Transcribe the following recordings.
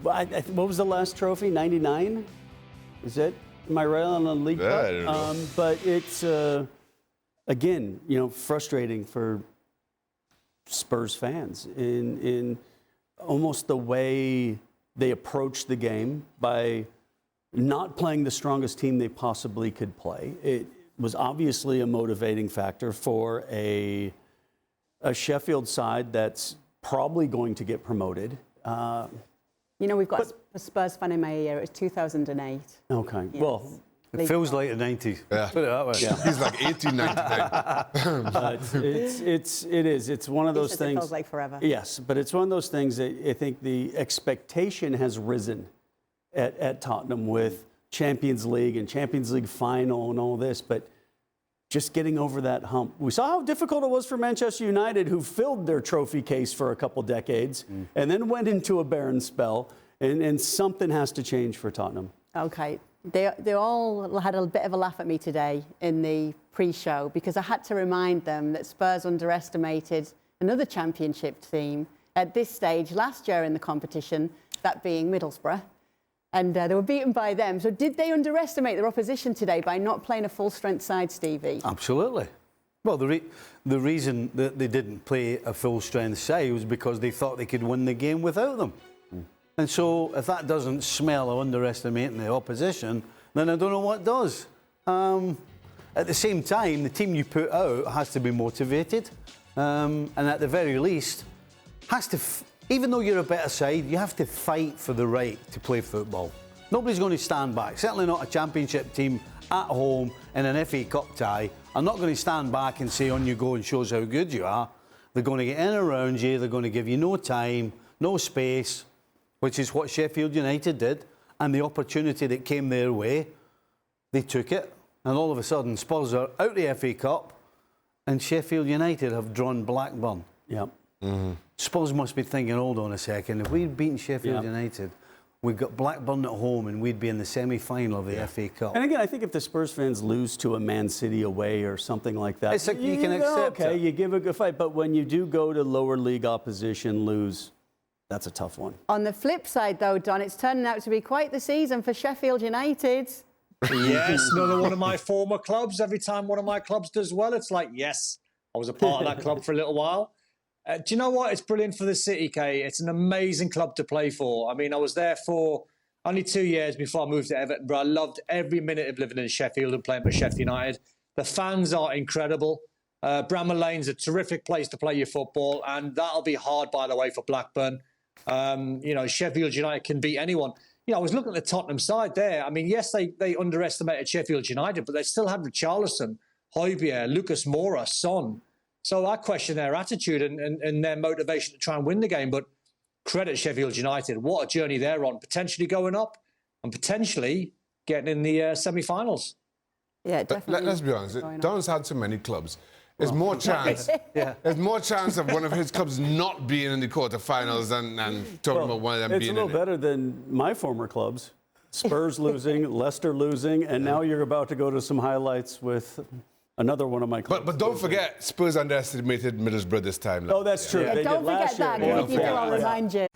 What was the last trophy? 99? Is it? Am I right on the league? Yeah, I don't know. But it's, again, frustrating for Spurs fans in almost the way they approach the game by not playing the strongest team they possibly could play. It was obviously a motivating factor for a Sheffield side that's probably going to get promoted. We've got a Spurs fan in my ear. It was 2008. Okay. Yes. Well, it feels like the 90s. Yeah. Put it that way. Yeah. He's like 1899. It's one of those things. It feels like forever. Yes, but it's one of those things that I think the expectation has risen at Tottenham with Champions League and Champions League final and all this, but just getting over that hump. We saw how difficult it was for Manchester United, who filled their trophy case for a couple decades and then went into a barren spell, and something has to change for Tottenham. Okay. They all had a bit of a laugh at me today in the pre-show because I had to remind them that Spurs underestimated another championship team at this stage last year in the competition, that being Middlesbrough. And they were beaten by them. So did they underestimate their opposition today by not playing a full-strength side, Stevie? Absolutely. Well, the reason that they didn't play a full-strength side was because they thought they could win the game without them. And so if that doesn't smell of underestimating the opposition, then I don't know what does. At the same time, the team you put out has to be motivated. And at the very least, has to... Even though you're a better side, you have to fight for the right to play football. Nobody's going to stand back. Certainly not a championship team at home in an FA Cup tie. I'm not going to stand back and say on you go and show us how good you are. They're going to get in around you. They're going to give you no time, no space, which is what Sheffield United did. And the opportunity that came their way, they took it. And all of a sudden, Spurs are out the FA Cup and Sheffield United have drawn Blackburn. Yep. Spurs must be thinking, hold on a second, if we'd beaten Sheffield United, we'd got Blackburn at home and we'd be in the semi-final of the FA Cup. And again, I think if the Spurs fans lose to a Man City away or something like that, it's like you can accept okay, it. you give a good fight. But when you do go to lower league opposition, lose, that's a tough one. On the flip side, though, Don, it's turning out to be quite the season for Sheffield United. Yes, another one of my former clubs. Every time one of my clubs does well, it's like, yes, I was a part of that club for a little while. Do you know what? It's brilliant for the city, Kay. It's an amazing club to play for. I mean, I was there for only 2 years before I moved to Everton, but I loved every minute of living in Sheffield and playing for Sheffield United. The fans are incredible. Bramall Lane's a terrific place to play your football, and that'll be hard, by the way, for Blackburn. Sheffield United can beat anyone. I was looking at the Tottenham side there. I mean, yes, they underestimated Sheffield United, but they still had Richarlison, Højbjerg, Lucas Moura, Son. So I question their attitude and their motivation to try and win the game. But credit Sheffield United. What a journey they're on, potentially going up and potentially getting in the semi-finals. Yeah, definitely. Let's be honest. Don's had so many clubs. There's more chance. There's more chance of one of his clubs not being in the quarterfinals than talking about one of them being in it. It's a little better than my former clubs. Spurs losing, Leicester losing, and now you're about to go to some highlights with another one of my clubs. But don't forget, Spurs underestimated Middlesbrough this time. Oh, that's true. Yeah, don't forget that. If you do, I'll remind you.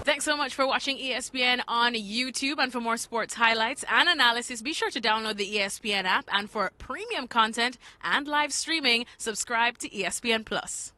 Thanks so much for watching ESPN on YouTube. And for more sports highlights and analysis, be sure to download the ESPN app. And for premium content and live streaming, subscribe to ESPN Plus.